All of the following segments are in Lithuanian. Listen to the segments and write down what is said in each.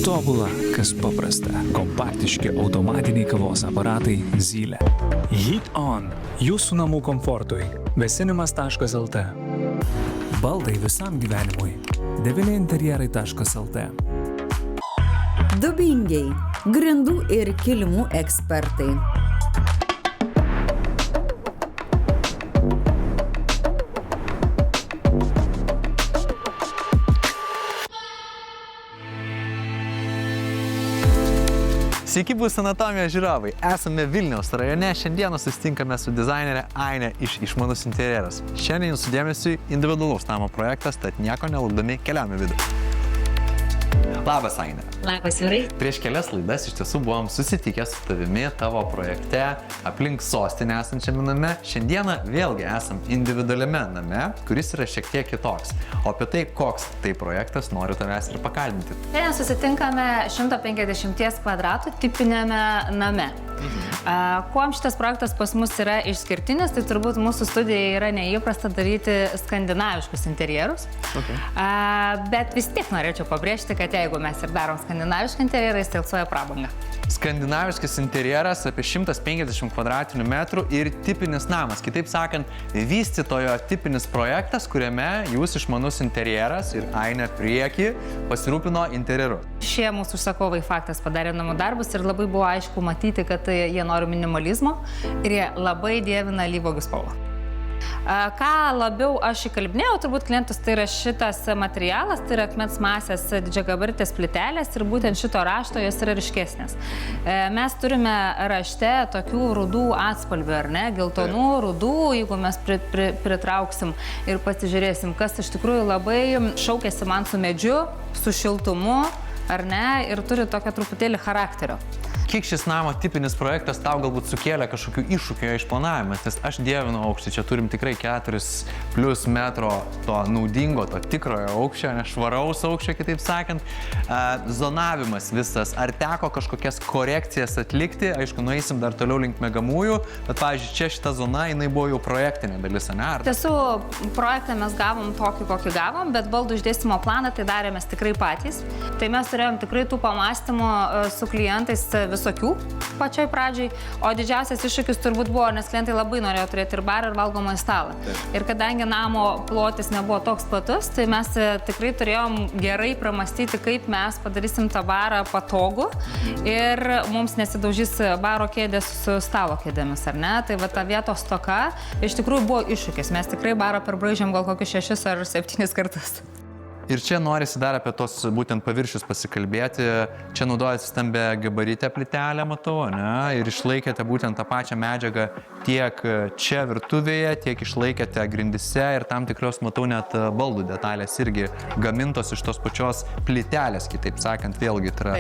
Tobula, kas paprasta. Kompaktiški automatiniai kavos aparatai Zylė. Heat On. Jūsų namų komfortui. Vėsinimas.lt. Baldai visam gyvenimui. Devineinterjerai.lt. Dubingiai. Grindų ir kilimų ekspertai. Sveiki, bus anatomijos žiūrovai. Esame Vilniaus rajone. Šiandieną susitinkame su dizainerė Ainė iš Išmanus interjeras. Šiandien jūsų dėmesiui individualaus namo projektas, tad nieko nelaukdami keliaujame vidų. Labas, Ainė. Labas, Jurai. Prieš kelias laidas iš tiesų buvom susitikę su tavimi tavo projekte aplink sostinę esančiame name. Šiandieną vėlgi esam individualiame name, kuris yra šiek tiek kitoks. O apie tai, koks tai projektas, noriu tavęs ir pakalbinti. Šiandien susitinkame 150 kvadratų tipinėme name. Kuom šitas projektas pas mus yra išskirtinis, tai turbūt mūsų studijoje yra neįprasta daryti skandinaviškus interjerus. Bet vis tiek norėčiau pabrėžti, kad jeigu mes ir darom skandinavišką interjerą, jis tilsuoja prabangą. Skandinaviškas interjeras apie 150 kvadratinių metrų ir tipinis namas. Kitaip sakant, vystytojo tipinis projektas, kuriame jūs Išmanus interjeras ir Ainė prieki pasirūpino interjeru. Šie mūsų užsakovai faktas padarė namų darbus ir labai buvo aišku matyti, kad jie nori minimalizmo ir jie labai dievina alyvuogių spalvą. Ką labiau aš įkalbinėjau, turbūt klientus, tai yra šitas materialas, tai yra akmens masės didžiagabaritės plytelės ir būtent šito rašto jos yra ryškesnės. Mes turime rašte tokių rudų atspalvių, ar ne, geltonų, rudų, jeigu mes pritrauksim ir pasižiūrėsim, kas iš tikrųjų labai šaukėsi man su medžiu, su šiltumu, ar ne, ir turi tokio truputėlį charakterio. Kiek šis namo tipinis projektas tau galbūt sukėlė kažkokių iššūkių jo išplanavimas, nes aš dievinu aukštį, čia turim tikrai 4+ metro to naudingo, to tikrojo aukščio, nešvaraus aukščio, kitaip sakant. Zonavimas visas, ar teko kažkokias korekcijas atlikti, aišku, nueisim dar toliau link miegamųjų, bet, pavyzdžiui, čia šita zona, jinai buvo jau projektinė dalis, ne? Tiesų, projektą mes gavom tokį, kokį gavom, bet baldų išdėstymo planą tai darėmės tikrai patys. Tai mes turėjom tikrai tų pamastymų su klientais visokių pačioj pradžiai, o didžiausias iššūkis turbūt buvo, nes klientai labai norėjo turėti ir barą, ir valgomą stalą. Ir kadangi namo plotis nebuvo toks platus, tai mes tikrai turėjom gerai pramastyti, kaip mes padarysim tą barą patogų ir mums nesidaužys baro kėdės su stalo kėdėmis, ar ne? Tai va ta vietos stoka iš tikrųjų buvo iššūkis. Mes tikrai barą perbraižėm gal kokius 6 ar 7 kartus. Ir čia norisi dar apie tos būtent paviršius pasikalbėti. Čia naudojasi stambia gabaritė plytelė, matau, ne? Ir išlaikėte būtent tą pačią medžiagą tiek čia virtuvėje, tiek išlaikėte grindise ir tam tikros, matau, net baldų detalės irgi gamintos iš tos pačios plytelės, kitaip sakant, vėlgi tai yra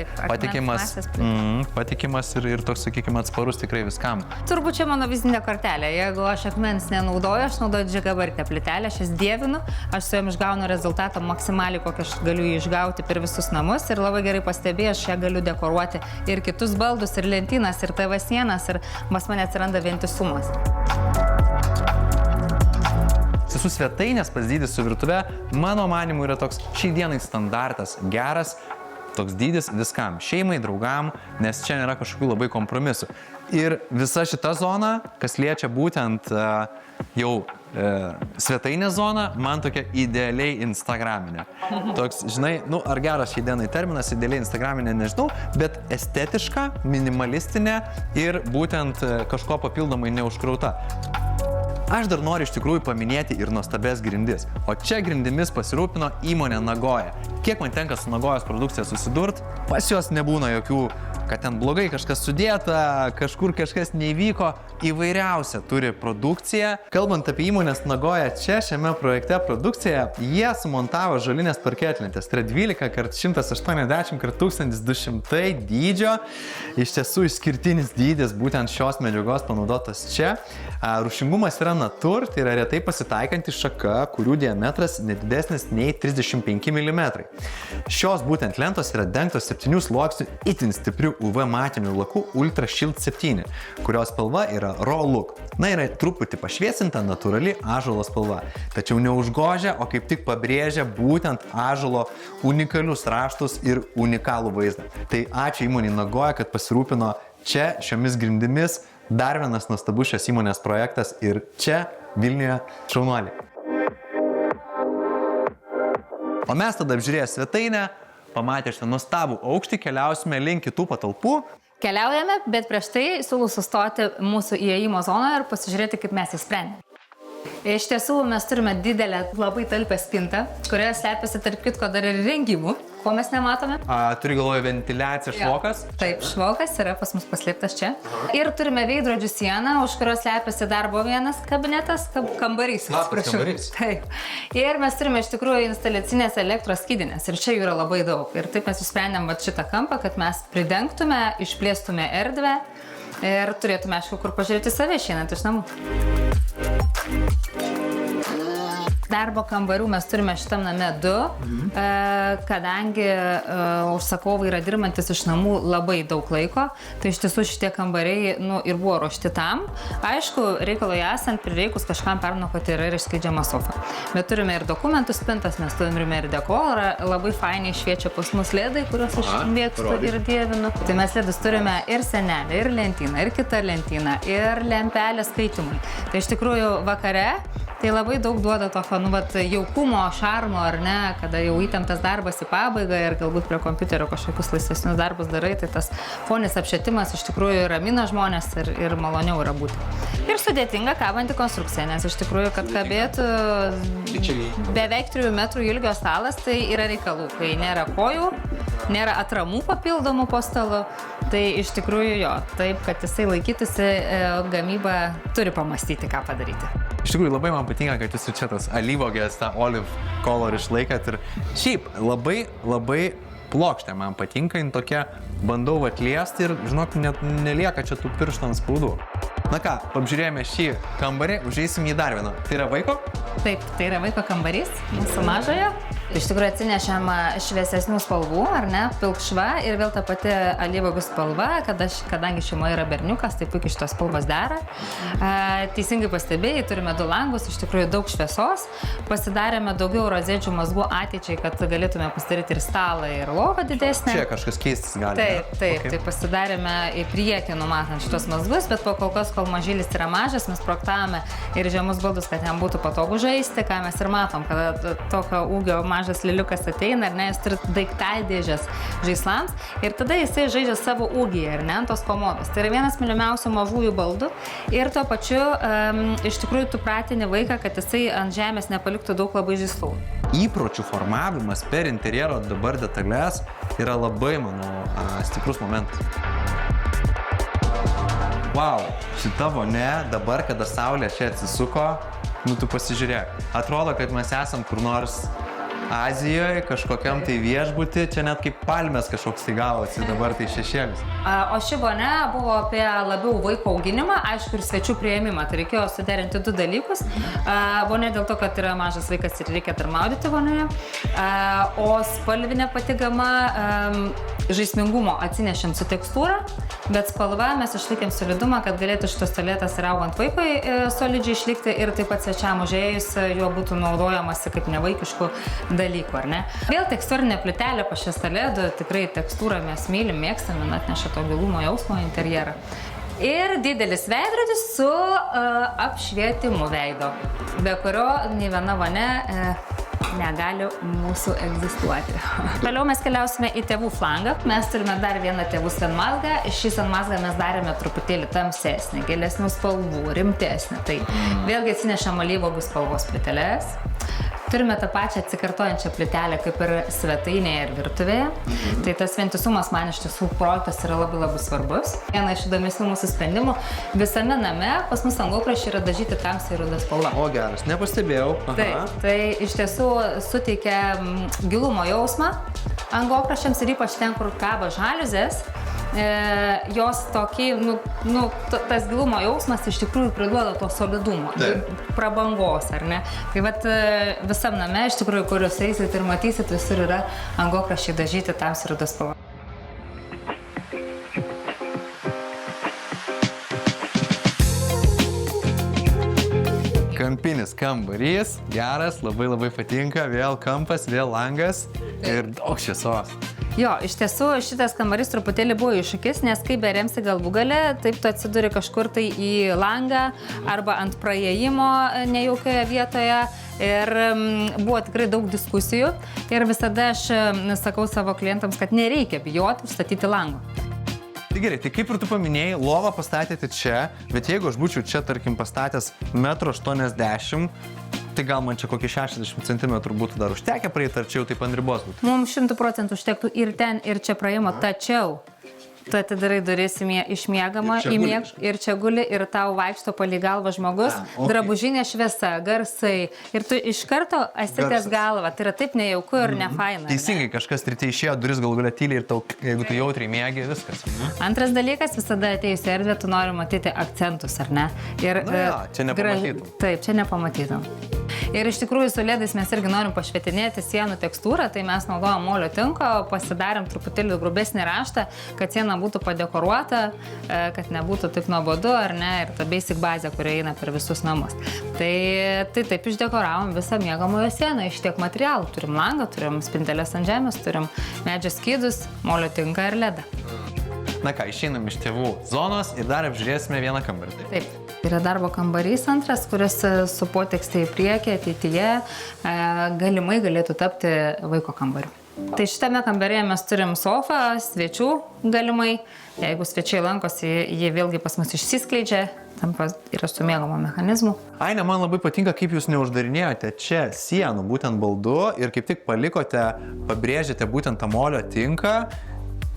patikimas ir toks, sakykime, atsparus tikrai viskam. Turbūt čia mano vizitinė kortelė. Jeigu aš akmens nenaudoju, aš naudoju didžiagabaritę plytelę, aš jas dievinu, aš su jom išgaunu rezultatą maksimaliai, kokią aš galiu jį išgauti per visus namus ir labai gerai pastebėjau, aš ją galiu dekoruoti ir kitus baldus, ir lentynas, ir TV sienas, ir pas mane atsiranda vientisumas. Tiesų svetainės pats dydis su virtuve, mano manimu, yra toks šiai dienai standartas, geras, toks dydis viskam, šeimai, draugam, nes čia nėra kažkokių labai kompromisų. Ir visa šita zona, kas liečia būtent jau svetainės zona, man tokia idealiai instagraminė. Toks, žinai, ar geras šiai dienai terminas, idealiai instagraminė, nežinau, bet estetiška, minimalistinė ir būtent kažko papildomai neužkrauta. Aš dar noriu iš tikrųjų paminėti ir nuostabės grindis. O čia grindimis pasirūpino įmonė Nagoja. Kiek man tenka su Nagojos produkcija susidurt, pas jos nebūna jokių, kad ten blogai kažkas sudėta, kažkur kažkas neįvyko, įvairiausia turi produkciją. Kalbant apie įmonės Nagoja, čia šiame projekte produkciją, jie sumontavo žolinės parketlentės. Tai yra 12x180x1200 dydžio. Iš tiesų išskirtinis dydis būtent šios medžiagos panaudotas čia. Rūšingumas yra natur, tai yra retai pasitaikanti šaka, kurių diametras nedidesnis nei 35 mm. Šios būtent lentos yra dengtos 7 sluoksnių itin stiprių UV matinių lakų Ultra Shield 7, kurios spalva yra raw look. Na, yra truputį pašviesinta natūrali ąžuolo spalva, tačiau neužgožia, o kaip tik pabrėžia būtent ąžuolo unikalius raštus ir unikalų vaizdą. Tai ačiū įmonei Nagoya, kad pasirūpino čia šiomis grindimis. Dar vienas nuostabus šios įmonės projektas ir čia Vilniuje šaunuoliai. O mes tada apžiūrėję svetainę, pamatę šitą nuostabų aukštį, keliausime link kitų patalpų. Keliaujame, bet prieš tai siūlau sustoti mūsų įėjimo zonoje ir pasižiūrėti, kaip mes įsprendėme. Iš tiesų, mes turime didelę, labai talpią spintą, kurioje slepiasi tarp kitko dar ir rengimų, ko mes nematome. Turi galvoje ventiliacija, švokas? Taip, švokas yra pas mus paslėptas čia. Ir turime veidrodžių sieną, už kurios slepiasi darbo vienas kabinetas, kambarys. Kambarys. Taip. Ir mes turime iš tikrųjų instaliacinės elektros skydinės ir čia jų yra labai daug. Ir taip mes išsprendėm šitą kampą, kad mes pridengtume, išplėstume erdvę ir turėtume, aišku, kur pažiūrėti save išeinant iš namų. Darbo kambarių mes turime šitam name 2, kadangi užsakovai yra dirbantis iš namų labai daug laiko, tai iš tiesų šitie kambariai ir buvo ruošti tam. Aišku, reikalui esant, prireikus kažkam pernakvoti yra ir išskleidžiama sofa. Bet turime ir dokumentų spintas, mes turime ir dekorą, labai fainiai šviečia pas mus ledai, kuriuos aš mėgstu ir dievinu. Tai mes ledus turime ir senelę, ir lentyną, ir kitą lentyną, ir lempelę skaitimui. Tai iš tikrųjų vakare tai labai daug duoda tokio, jaukumo, šarmo, ar ne, kada jau įtemptas darbas į pabaigą ir galbūt prie kompiuterio kažkokius laisvesnius darbus darai, tai tas foninis apšvietimas iš tikrųjų ramina žmonės ir maloniau yra būti. Ir sudėtinga kabanti konstrukcija, nes iš tikrųjų, kad kabėtų beveik 3 metrų ilgio stalas, tai yra reikalų, kai nėra kojų, nėra atramų papildomų po stalu, tai iš tikrųjų jo, taip, kad jisai laikytųsi, gamyba turi pamastyti, ką padaryti. Iš tikrųjų labai man patinka, kad jūs čia tas alyvuogės, tą olive color išlaikėt ir šiaip labai plokštė man patinka, jin tokia, bandau atliesti ir, žinok, net nelieka čia tų pirštų ant spaudų. Na ką, apžiūrėjome šį kambarį, užeisim į dar vieną. Tai yra vaiko? Taip, tai yra vaiko kambarys, mūsų mažojo. Iš tikrųjų atsinešėm šviesesnių spalvų, ar ne, pilkšva ir vėl ta pati alyvuogių spalva, kadangi šeimoje yra berniukas, tai puikiai šitos spalvos dera. Teisingai pastebėjai, turime 2 langus, iš tikrųjų daug šviesos, pasidarėme daugiau rozečių mazgų ateičiai, kad galėtume pasidaryti ir stalą, ir lovą didesnę. Čia kažkas keistis gali. Taip, Okay. tai pasidarėme į priekį numatant šitos mazgus, bet po kol kas, kol mažylis yra mažas, mes projektavome ir žemus baldus, kad jam būtų patogu žaisti, ką mes ir matom, kada tokio ūgio mažas liliukas ateina, ar ne, jis turi daiktadėžes žaislams ir tada jisai žaidžia savo ūgį, ar ne, ant tos komodos. Tai yra vienas mylimiausių mažųjų baldų ir tuo pačiu iš tikrųjų tu pratini vaiką, kad jisai ant žemės nepaliktų daug labai žaislų. Įpročių formavimas per interjero dabar detalės yra labai, manau, stiprus momentas. Wow, šita vonia dabar, kada saulė čia atsisuko, tu pasižiūrėk. Atrodo, kad mes esam kur nors Azijoje, kažkokiam tai viešbutį, čia net kaip palmės kažkoks tai gavosi, dabar tai šešėlis. O ši vonia buvo apie labiau vaiko auginimą, aišku, ir svečių priėmimą, tai reikėjo suderinti 2 dalykus. Vonia dėl to, kad yra mažas vaikas ir reikia dar maudyti vonioje, o spalvinė pati gama žaismingumo atsinešėm su tekstūra, bet spalva mes išlaikėm solidumą, kad galėtų šitos tualetas ir augant vaikui solidžiai išlikti ir taip pat svečiam užėjus juo būtų naudojamasi kaip nevaikiškų dalykų, ar ne? Vėl tekstūrinė plytelė po šią stalėdų, tikrai tekstūrą mes mylim, mėgstame, atneša to gilumo jausmo interjerą. Ir didelis veidrodis su apšvietimu veido, be kurio nei viena vonia negali mūsų egzistuoti. Toliau mes keliausime į tėvų flangą. Mes turime dar vieną tėvų senmazgą. Šį senmazgą mes darėme truputėlį tamsesnį, gilesnių spalvų, rimtesnį. Tai vėlgi atsinešam alyvuogių spalvos plyteles. Turime tą pačią atsikartojančią plytelę kaip ir svetainėje ir virtuvėje. Tai tas vientisumas man iš tiesų projektas yra labai svarbus. Viena iš įdomesnių mūsų sprendimų visame name pas mus angaukraščiai yra dažyti tamsiai ruda spalva. O geras, nepastebėjau. Taip, tai iš tiesų suteikia gilumo jausmą angaukraščiams ir ypač ten, kur kaba žaliuzės. Jos tokį, tas gilumo jausmas iš tikrųjų priduoda to solidumo, prabangos, ar ne? Tai vat visam name, iš tikrųjų, kur jūs eisit ir matysit, visur yra angaukraščiai dažyti tamsiai ruda spalva. kampinis kambarys, geras, labai patinka, vėl kampas, vėl langas ir daug šviesos. Jo, iš tiesų šitas kambarys truputėlį buvo iššūkis, nes kai beremsi galvūgalę, taip tu atsiduri kažkur tai į langą arba ant praėjimo nejaukioje vietoje ir buvo tikrai daug diskusijų ir visada aš sakau savo klientams, kad nereikia bijoti užstatyti lango. Tai gerai, tai kaip ir tu paminėjai, lovą pastatėte čia, bet jeigu aš būčiau čia, tarkim, pastatęs 1,80 m, tai gal man čia kokį 60 cm būtų dar užtekę praeiti, ar čia jau taip ant ribos būtų? Mums 100% užtektų ir ten, ir čia praėjimo, tačiau tu atidarai duris iš miegamo ir čia guli ir tau vaikšto palei galvą žmogus, drabužinė šviesa, garsai ir tu iš karto esi galva, tai yra taip nejauku ir nefaina. Teisingai, kažkas ryte išėjo, duris galų galia tyliai ir tau, jeigu tu jautriai miegi, viskas. Antras dalykas, visada atėjus į erdvę, tu nori matyti akcentus, ar ne? Ir, čia nepamatytum. Taip, čia nepamatytum. Ir iš tikrųjų su ledais mes irgi norim pašvietinėti sienų tekstūrą, tai mes naudojam molio tinko, pasidarėm truputėlį grubesnį raštą, kad siena būtų padekoruota, kad nebūtų taip nuobodu, ar ne, ir ta basic bazė, kuri eina per visus namus. Tai taip išdekoravom visą miegamojo sieną iš tiek materialų. Turim langą, turim spintelės ant žemės, turim medžio skydus, molio tinką ir ledą. Na ką, išeinam iš tėvų zonos ir dar apžiūrėsime vieną kambarį. Taip. Yra darbo kambarys antras, kuris su potekste į priekį ateityje galimai galėtų tapti vaiko kambariu. Tai šitame kambaryje mes turim sofą, svečių galimai. Jeigu svečiai lankosi, jie vėlgi pas mus išsiskleidžia, tam yra su mėgamo mechanizmu. Aine, man labai patinka, kaip jūs neuždarinėjote čia sienų, būtent baldu ir kaip tik palikote, pabrėžėte būtent tą molio tinką.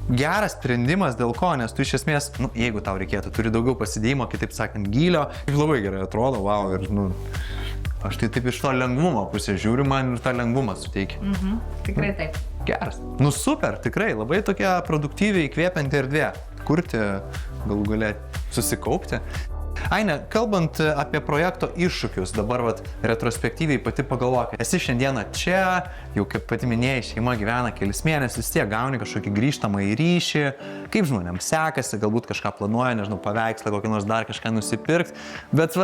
Geras sprendimas dėl ko, nes tu iš esmės, jeigu tau reikėtų, turi daugiau pasidėjimo, kitaip sakant, gylio, labai gerai atrodo, wow, ir aš tai taip iš to lengvumo pusės žiūriu, man ir tą lengvumą suteikia. Tikrai taip. Geras. Super, tikrai, labai tokia produktyviai įkvėpianti erdvė, kurti, galų galia susikaupti. Aine, kalbant apie projekto iššūkius, dabar retrospektyviai pati pagalvok, esi šiandieną čia, jau kaip pati minėjai, šeima gyvena kelis mėnesius, tiek gauni kažkokį grįžtamą į ryšį, kaip žmonėms sekasi, galbūt kažką planuoja, nežinau, paveikslą, kokį nors dar kažką nusipirkti, bet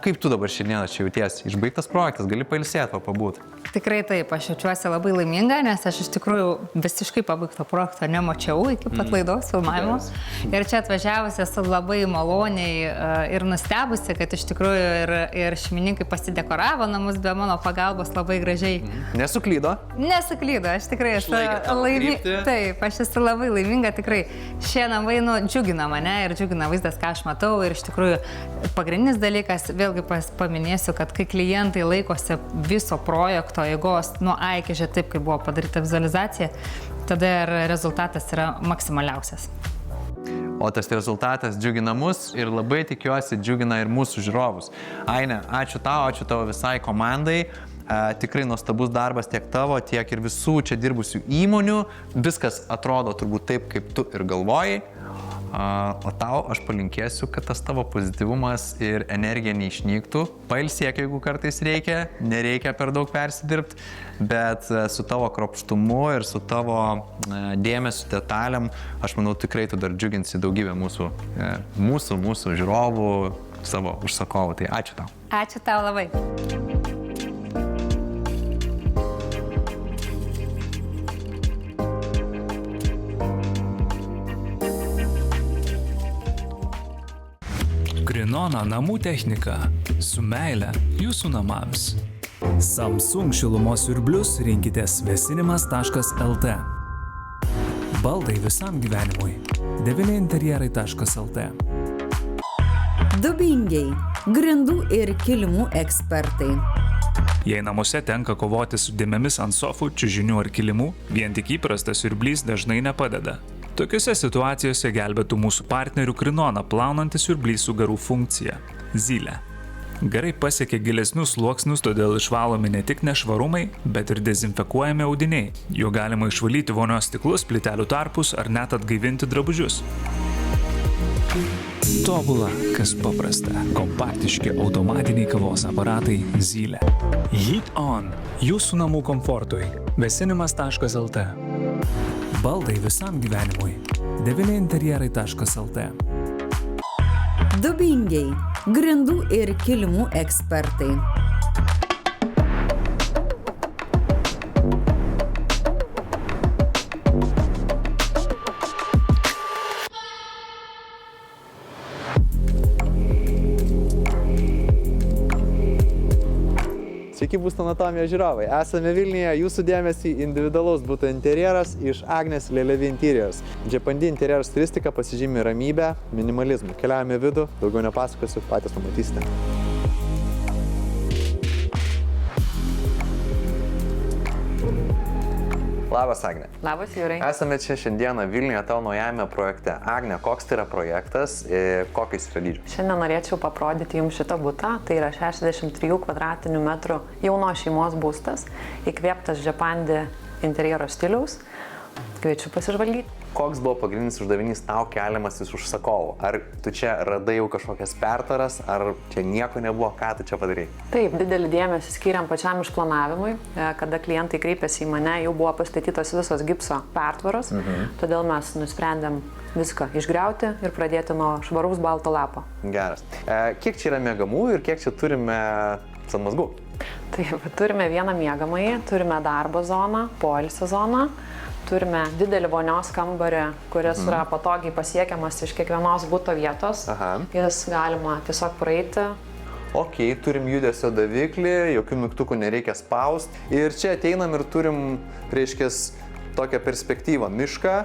kaip tu dabar šiandieną čia jautiesi, išbaigtas projektas, gali pailsėti, pabūti? Tikrai taip, aš jaučiuosi labai laiminga, nes aš iš tikrųjų visiškai pabaigto projekto nemačiau iki pat laidos filmavimo. Ir čia atvažiavusi esu labai maloniai ir nustebusi, kad iš tikrųjų ir šeimininkai pasidekoravo namus be mano pagalbos labai gražiai. Nesuklydo? Nesuklydo, aš tikrai esu laiminga. Taip, aš esu labai laiminga, tikrai šie namai džiugina mane ir džiugina vaizdas, ką aš matau. Ir iš tikrųjų pagrindinis dalykas, vėlgi paminėsiu, kad kai klientai laikosi viso projekto eigos nuo A iki Ž taip, kaip buvo padaryta vizualizacija, tada ir rezultatas yra maksimaliausias. O tas rezultatas džiugina mus ir labai tikiuosi džiugina ir mūsų žiūrovus. Aine, ačiū tavo visai komandai. Tikrai nuostabus darbas tiek tavo, tiek ir visų čia dirbusių įmonių. Viskas atrodo turbūt taip, kaip tu ir galvojai. O tau aš palinkėsiu, kad tas tavo pozityvumas ir energija neišnyktų. Pailsėk, jeigu kartais reikia, nereikia per daug persidirbti, bet su tavo kruopštumu ir su tavo dėmesiu detalėm, aš manau, tikrai tu dar džiuginsi daugybę mūsų žiūrovų, savo užsakovų. Tai ačiū tau. Ačiū tau labai. Grinona namų technika. Su meile jūsų namams. Samsung šilumos siurblius rinkitės vėsinimas.lt. Baldai visam gyvenimui. devyniinterjerai.lt. Dubingiai. Grindų ir kilimų ekspertai. Jei namuose tenka kovoti su dėmėmis ant sofų, čiužinių ar kilimų, vien tik įprastas siurblys dažnai nepadeda. Tokiose situacijose gelbėtų mūsų partnerių Grinona plaunantis siurblys su garų funkcija – Zylė. Garai pasiekia gilesnius sluoksnius, todėl išvalomi ne tik nešvarumai, bet ir dezinfekuojami audiniai. Juo galima išvalyti vonios stiklus, plytelių tarpus ar net atgaivinti drabužius. Tobula, kas paprasta. Kompaktiški automatiniai kavos aparatai Zylė. Heat On – jūsų namų komfortui. Vėsinimas.lt. Baldai visam gyvenimui. devyniinterjerai.lt. Dubingiai – grindų ir kilimų ekspertai. Sveiki, Būsto anatomijos žiūrovai. Esame Vilniuje, jūsų dėmesį individualaus buto interjeras iš Agnės Lelevi Interiors. Džepandi interjeros stilistika pasižymi ramybę, minimalizmu. Keliaujame į vidų, daugiau nepasakosiu, patys pamatysite. Labas, Agne. Labas, Jūrai. Esame čia šiandieną Vilniuje tavo naujame projekte. Agne, koks tai yra projektas ir kokiais yra dydžiu? Šiandien norėčiau parodyti jums šitą butą. Tai yra 63 kvadratinių metrų jaunos šeimos būstas, įkvėptas Džepandi interjero stiliaus. Kviečiu pasižvalgyti. Koks buvo pagrindinis uždavinys tau keliamas iš užsakovų? Ar tu čia radai jau kažkokias pertvaras, ar čia nieko nebuvo, ką tu čia padarai? Taip, didelį dėmesį skiriam pačiam išplanavimui. Kada klientai kreipėsi į mane, jau buvo pastatytos visos gipso pertvaros, todėl mes nusprendėm viską išgriauti ir pradėti nuo švaraus balto lapo. Geras. Kiek čia yra miegamųjų ir kiek čia turime sanmazgų? Taip, turime vieną miegamąjį, turime darbo zoną, poilsio zoną. Turime didelį vonios kambarį, kuris yra patogiai pasiekiamas iš kiekvienos buto vietos. Jis galima tiesiog praeiti. Ok, turim judesio daviklį, jokių mygtukų nereikia spaust. Ir čia ateinam ir turim, reiškės, tokią perspektyvą mišką,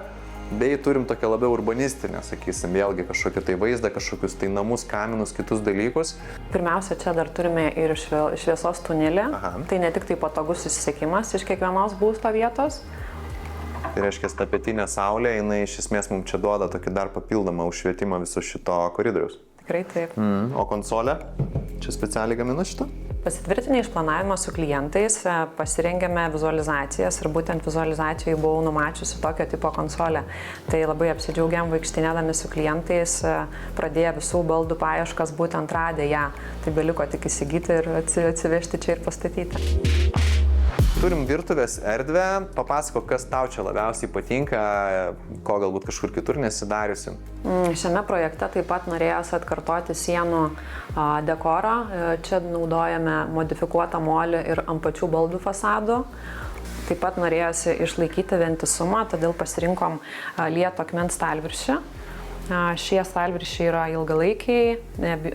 bei turim tokią labiau urbanistinę, sakysim, vėlgi kažkokį tai vaizdą, kažkokius tai namus, kaminus, kitus dalykus. Pirmiausia, čia dar turime ir šviesos tunelį. Tai ne tik tai patogus susisiekimas iš kiekvienos būsto vietos. Tai reiškia, ta pietinė saulė, jinai iš esmės mums čia duoda tokį dar papildomą užšvietimą viso šito koridoriaus. Tikrai taip. O konsolė? Čia specialiai gaminu šitą? Pasitvirtinę išplanavimą su klientais, pasirengėme vizualizacijas ir būtent vizualizacijai buvau numačiusi tokio tipo konsolę. Tai labai apsidžiaugiam vaikštinėdami su klientais, pradėję visų baldų paieškas, būtent radę ją. Tai beliko tik įsigyti ir atsivežti čia ir pastatyti. Turim virtuvės erdvę, papasako, kas tau čia labiausiai patinka, ko galbūt kažkur kitur nesidariusi. Šiame projekte taip pat norėjosi atkartoti sienų dekorą. Čia naudojame modifikuotą molį ir ant pačių baldų fasadų. Taip pat norėjosi išlaikyti vientisumą, todėl pasirinkom lieto akmens stalviršį. Šie stalviršiai yra ilgalaikiai,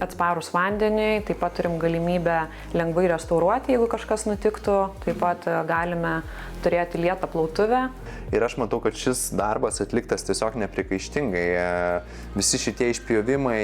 atsparūs vandeniui, taip pat turim galimybę lengvai restauruoti, jeigu kažkas nutiktų, taip pat galime turėti lietą plautuvę. Ir aš matau, kad šis darbas atliktas tiesiog neprikaištingai. Visi šitie išpjovimai,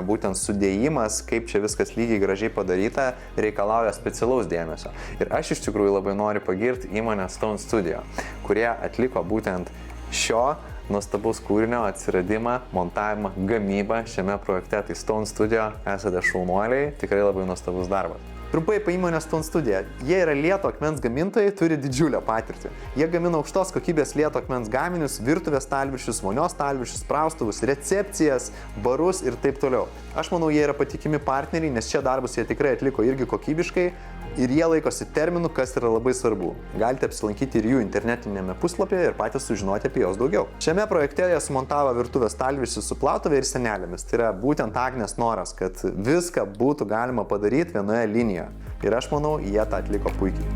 būtent sudėjimas, kaip čia viskas lygiai gražiai padaryta, reikalauja specialaus dėmesio. Ir aš iš tikrųjų labai noriu pagirti įmonę Stone Studio, kurie atliko būtent šio nuostabaus kūrinio atsiradimą, montavimą, gamybą šiame projekte. Tai Stone Studio, esate šaunuoliai, tikrai labai nuostabus darbas. Trumpai apie įmonę Stone Studio. Jie yra lieto akmens gamintojai, turi didžiulę patirtį. Jie gamina aukštos kokybės lieto akmens gaminius, virtuvės stalviršius, vonios stalviršius, praustuvus, recepcijas, barus ir taip toliau. Aš manau, jie yra patikimi partneriai, nes čia darbus jie tikrai atliko irgi kokybiškai. Ir jie laikosi terminų, kas yra labai svarbu. Galite apsilankyti ir jų internetinėme puslapyje ir patys sužinoti apie jos daugiau. Šiame projekte jie sumontavo virtuvės stalviršį su plautuvė ir senelėmis. Tai yra būtent Agnės noras, kad viską būtų galima padaryti vienoje linijoje. Ir aš manau, jie tą atliko puikiai.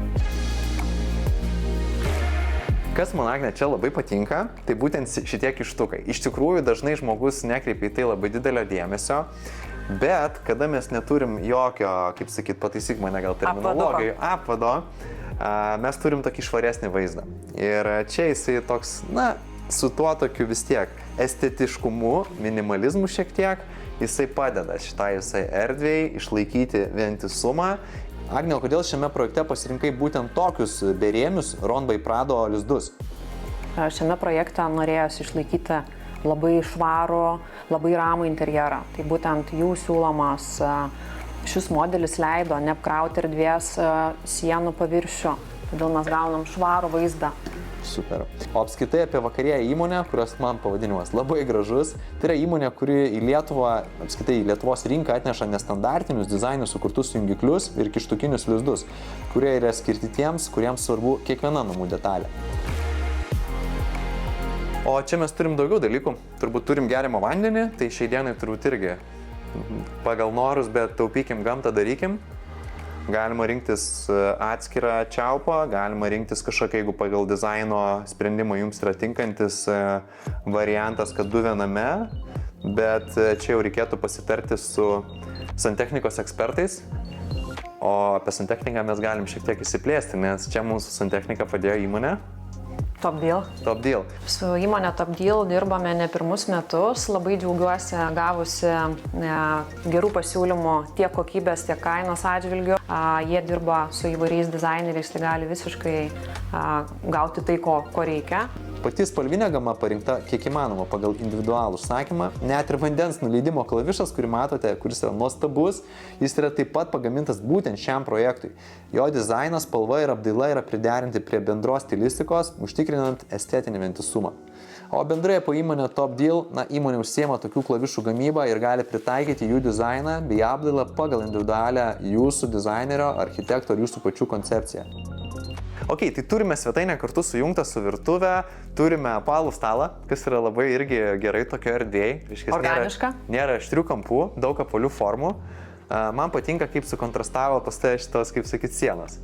Kas man, Agne, čia labai patinka, tai būtent šitie kištukai. Iš tikrųjų, dažnai žmogus nekreipia į tai labai didelio dėmesio. Bet, kada mes neturim jokio, kaip sakyt, pataisyk mane gal terminologijai, apvado, mes turim tokį švaresnį vaizdą. Ir čia jisai toks, na, su tuo tokiu vis tiek estetiškumu, minimalizmu šiek tiek, jisai padeda šitai visai erdvėjai išlaikyti vientisumą. Agne, kodėl šiame projekte pasirinkai būtent tokius berėmius Ron by Prado lizdus? Šiame projekte norėjosi išlaikyti labai švarų, labai ramų interjerą. Tai būtent jų siūlomas šis modelis leido neapkrauti erdvės sienų paviršių. Todėl mes gaunam švarų vaizdą. Super. O apskritai apie Vakarėja įmonę, kurios man pavadinimas labai gražus. Tai yra įmonė, kuri į Lietuvą, apskritai į Lietuvos rinką atneša nestandartinius dizainų sukurtus jungiklius ir kištukinius lizdus, kurie yra skirti tiems, kuriems svarbu kiekviena namų detalė. O čia mes turim daugiau dalykų. Turbūt turim geriamą vandenį, tai šiai dienai turbūt irgi pagal norus, bet taupykim gamtą, darykim. Galima rinktis atskirą čiaupą, galima rinktis kažkokią, jeigu pagal dizaino sprendimą jums yra tinkantis variantas, kad 2 viename, bet čia jau reikėtų pasitarti su santechnikos ekspertais, o apie santechniką mes galim šiek tiek įsiplėsti, nes čia mūsų santechnika padėjo įmonė. Top Deal. Top Deal. Su įmonė Top Deal dirbame ne pirmus metus. Labai džiaugiuosi gavusi gerų pasiūlymų tiek kokybės, tiek kainos atžvilgių. Jie dirba su įvairiais dizaineriais, tai gali visiškai gauti tai, ko reikia. Pati spalvinė gama parinkta kiek įmanoma pagal individualų užsakymą. Net ir vandens nuleidimo klavišas, kurį matote, kuris yra nuostabus, jis yra taip pat pagamintas būtent šiam projektui. Jo dizainas, spalva ir apdaila yra priderinti prie bendros stilistikos, užtikrinant estetinį vientisumą. O bendrai po įmonę Top Deal, įmonė užsiema tokių klavišų gamybą ir gali pritaikyti jų dizainą bei apdailą pagal individualią jūsų dizainerio, architekto ir jūsų pačių koncepciją. Ok, tai turime svetainę kartu sujungtą su virtuve, turime apvalų stalą, kas yra labai irgi gerai tokio erdvėje. Organiška. Nėra aštrių kampų, daug apvalių formų. Man patinka, kaip sukontrastavo pas tai šitos, kaip sakyt, sienos.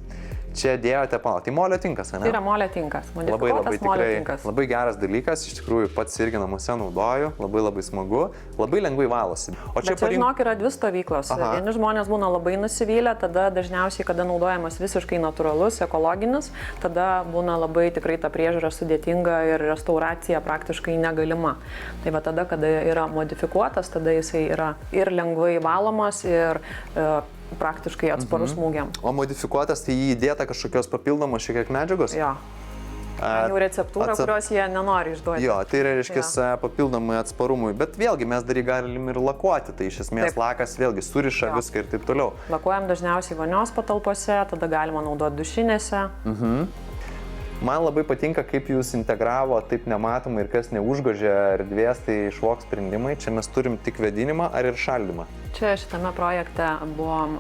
Čia dėjote palo. Tai molio tinkas, ne? Tai yra molio tinkas. Modifikuotas molio tinkas. Labai geras dalykas, iš tikrųjų pats irgi namuose naudoju, labai smagu, labai lengvai valosi. O čia žinok, yra 2 stovyklos. Vieni žmonės būna labai nusivylę, tada dažniausiai, kada naudojamas visiškai natūralus, ekologinis, tada būna labai tikrai ta priežiūra sudėtinga ir restauracija praktiškai negalima. Tai va tada, kada yra modifikuotas, tada jisai yra ir lengvai valomas, ir praktiškai atsparus smūgiam. O modifikuotas, tai jį įdėta kažkokios papildomos šiek tiek medžiagos? Jo. Jau receptūra, kurios jie nenori išduoti. Jo, tai reiškia papildomai atsparumui, bet vėlgi mes dar jį galim ir lakuoti, tai iš esmės lakas vėlgi suriša viską ir taip toliau. Lakuojam dažniausiai vonios patalpose, tada galima naudoti dušinėse. Man labai patinka, kaip jūs integravo taip nematomai ir kas neužgožia erdvės, tai švok sprendimai. Čia mes turim tik vėdinimą ar ir šaldymą? Čia šitame projekte buvom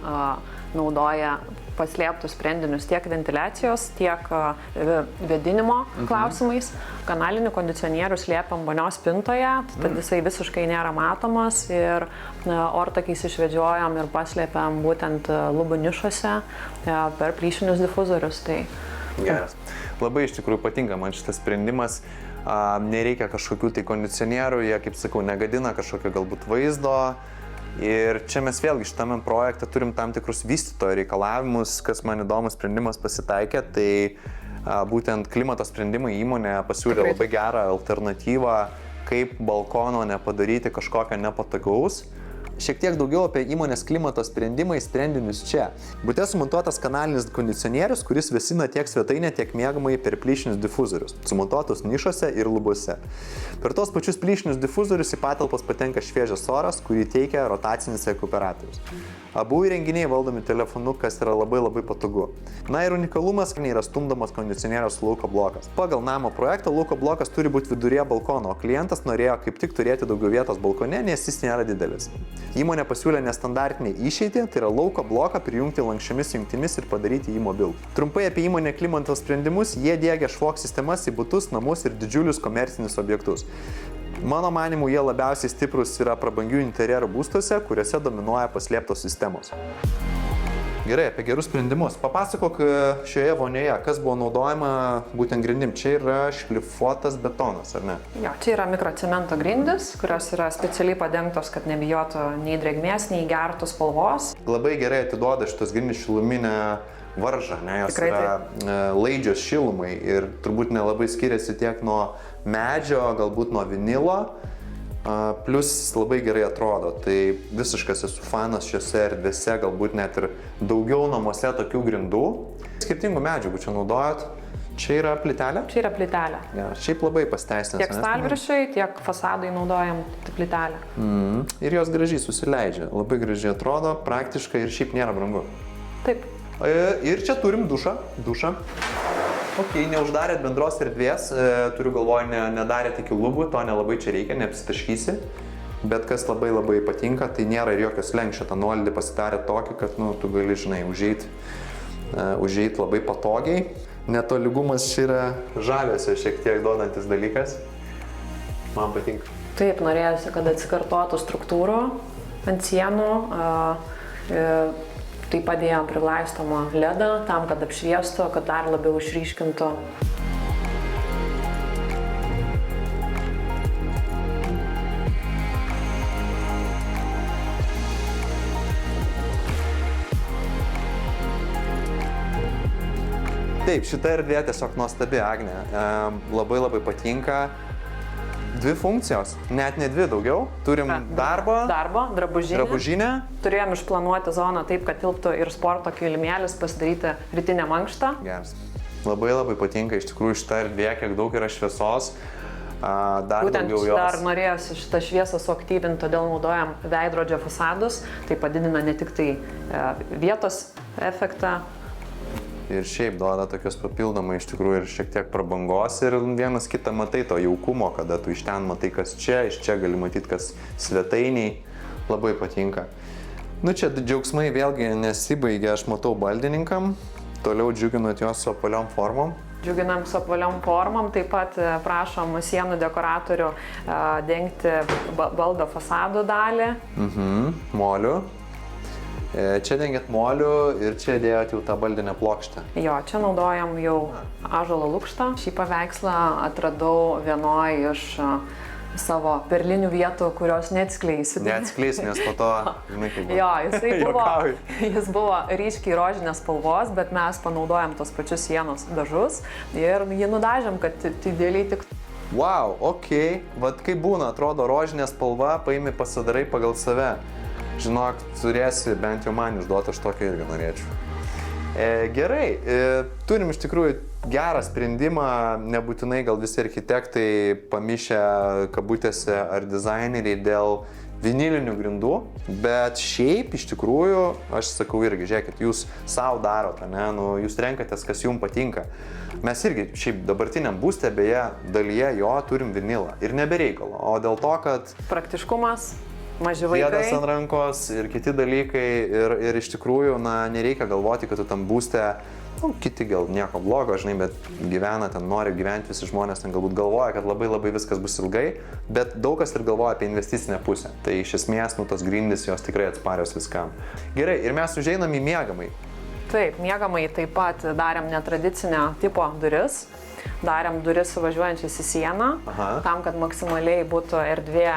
naudoję paslėptus sprendinius tiek ventiliacijos, tiek vėdinimo klausimais. Kanalinį kondicionierių slėpiam vonios spintoje, tad jisai visiškai nėra matomas ir ortakiais išvedžiojam ir paslėpiam būtent lubų nišose per plyšinius difuzorius. Tai... Geras. Labai iš tikrųjų patinka man šitas sprendimas, nereikia kažkokių tai kondicionierių, jie, kaip sakau, negadina kažkokio galbūt vaizdo. Ir čia mes vėlgi šitame projekte turim tam tikrus vystytojo reikalavimus, kas man įdomus sprendimas pasitaikė, tai būtent klimato sprendimai įmonė pasiūlė labai gerą alternatyvą, kaip balkono nepadaryti kažkokio nepatogaus. Šiek tiek daugiau apie įmonės klimato sprendinius čia. Bute sumontuotas kanalinis kondicionierius, kuris vėsina tiek svetainę, tiek miegamąjį per plyšinius difuzorius, sumontuotus nišose ir lubose. Per tos pačius plyšinius difuzorius į patalpas patenka šviežias oras, kurį teikia rotacinis rekuperatorius. Abu įrenginiai valdomi telefonu, kas yra labai patogu. Na ir unikalumas, yra stumdomas kondicionieriaus lauko blokas. Pagal namo projektą lauko blokas turi būti viduryje balkono, o klientas norėjo kaip tik turėti daugiau vietos balkone, nes jis nėra didelis. Įmonė pasiūlė nestandartinį išeitį, tai yra lauko bloką prijungti lankščiomis jungtimis ir padaryti jį mobilų. Trumpai apie įmonę klimato sprendimus, jie diegia švok sistemas į butus, namus ir didžiulius komercinius objektus. Mano manimu, jie labiausiai stiprus yra prabangių interjerų būstuose, kuriuose dominuoja paslėptos sistemos. Gerai, apie gerus sprendimus. Papasakok šioje vonioje, kas buvo naudojama būtent grindim. Čia yra šlifuotas betonas, ar ne? Jo, čia yra mikrocemento grindis, kurios yra specialiai padengtos, kad nebijotų nei drėgmės, nei gertų spalvos. Labai gerai atiduoda šitos grindys šiluminę varžą, ne? Jos tikrai yra laidžios šilumai ir turbūt nelabai skiriasi tiek nuo medžio, galbūt nuo vinilo, plus labai gerai atrodo. Tai visiškas esu fanas šiose erdvėse, galbūt net ir daugiau namuose tokių grindų. Skirtingų medžiagų čia naudojat. Čia yra plytelė? Čia yra plytelė. Ja, šiaip labai pasiteisinęs. Tiek stalviršiai, tiek fasadai naudojam plytelę. Ir jos gražiai susileidžia. Labai gražiai atrodo, praktiškai ir šiaip nėra brangu. Taip. Ir čia turim dušą. Ok, neuždarėt bendros erdvės, turiu galvoj, nedarėt iki lubų, to nelabai čia reikia, neapsitaškysi. Bet kas labai patinka, tai nėra ir jokio slenkščio, tą nuolydį pasidarė tokį, kad tu gali, žinai, užeit labai patogiai. Netolygumas čia yra žavesio šiek tiek duodantis dalykas. Man patinka. Taip, norėjusi, kad atsikartotų struktūrų ant sienų. Tai padėjom priglaistomą ledą tam, kad apšviestų, kad dar labiau išryškintų. Taip, šita erdvė tiesiog nuostabi, Agne. Labai patinka. 2 funkcijos, net ne 2 daugiau. Turim darbo, drabužinę. Turėjom išplanuoti zoną taip, kad tilptų ir sporto kilimėlis, pasidaryti rytinę mankštą. Geras. Labai patinka iš tikrųjų šita erdvė, kiek daug yra šviesos. Būtent dar norėjosi šitą šviesą suaktyvinti, todėl naudojam veidrodžio fasadus. Tai padidina ne tik tai vietos efektą. Ir šiaip duoda tokios papildomai iš tikrųjų ir šiek tiek prabangos ir vienas kitą matai to jaukumo, kada tu iš ten matai, kas čia, iš čia gali matyti, kas svetainiai. Labai patinka. Nu čia džiaugsmai vėlgi nesibaigia, aš matau baldininkam, toliau džiuginat juos su apvaliom formom. Džiuginam su apvaliom formom, taip pat prašom sienų dekoratorių dengti baldo fasado dalį. Moliu. Čia dengiat moliu ir čia dėjot jau tą baldinę plokštę. Jo, čia naudojam jau ąžuolo lukštą. Šį paveikslą atradau vienoj iš savo perlinių vietų, kurios neatskleisiu. Neatskleisiu, nes po to, žinai, kaip buvo. Jo, jis buvo ryškiai rožinės spalvos, bet mes panaudojam tos pačius sienos dažus ir jį nudažėm, kad idealiai tik. Wow, okei. Vat kaip būna, atrodo rožinė spalva, paimi pasidarai pagal save. Žinok, turėsi bent jau man išduoti, aš tokį irgi norėčiau. Gerai, turim iš tikrųjų gerą sprendimą, nebūtinai gal visi architektai pamišę kabutėse ar dizaineriai dėl vinilinių grindų, bet šiaip iš tikrųjų, aš sakau irgi, žiūrėkit, jūs savo darot, ne? Nu, jūs renkatės, kas jums patinka. Mes irgi šiaip dabartiniam būste, beje, dalyje jo turim vinilą ir nebereikalo, o dėl to, kad praktiškumas. Maži vaikai. Vietas ant rankos ir kiti dalykai ir iš tikrųjų, nereikia galvoti, kad tu tam būste, kiti gal nieko blogo, žinai, bet gyvena ten, nori gyventi visi žmonės, ten galbūt galvoja, kad labai viskas bus ilgai, bet daug kas ir galvoja apie investicinę pusę. Tai iš esmės, tos grindys jos tikrai atsparios viskam. Gerai, ir mes užeinam į miegamąjį. Taip, miegamąjį taip pat darėm netradicinio tipo duris. Darėm duris suvažiuojančias į sieną, tam, kad maksimaliai būtų erdvė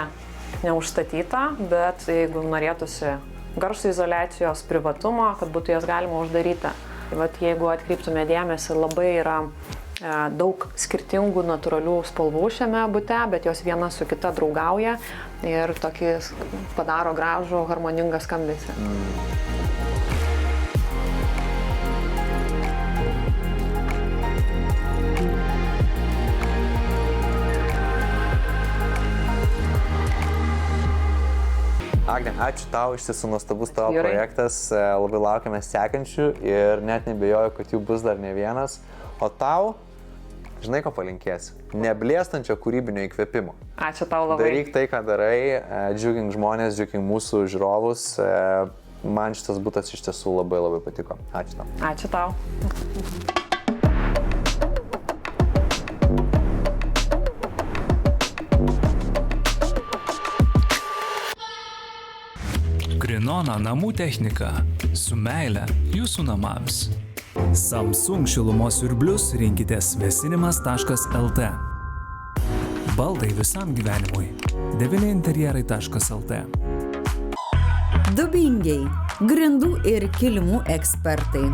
neužstatyta, bet jeigu norėtųsi garso izoliacijos, privatumo, kad būtų jas galima uždaryti. Vat jeigu atkreiptume dėmesį, labai yra daug skirtingų natūralių spalvų šiame bute, bet jos viena su kita draugauja ir tokį padaro gražų, harmoningą skambesį. Agne, ačiū tau, iš tiesų nuostabus tavo projektas, labai laukiame sekančių ir net nebejoju, kad jų bus dar ne vienas. O tau, žinai, ko palinkėsiu? Neblėstančio kūrybinio įkvėpimo. Ačiū tau labai. Daryk tai, ką darai, džiugink žmonės, džiugink mūsų žiūrovus. Man šitas butas iš tiesų labai patiko. Ačiū tau. Ačiū tau. Krinona namų technika. Su meile jūsų namams. Samsung šilumos siurblius rinkitės vėsinimas.lt. Baldai visam gyvenimui. deviniinterjerai.lt. Dubingiai. Grindų ir kilimų ekspertai.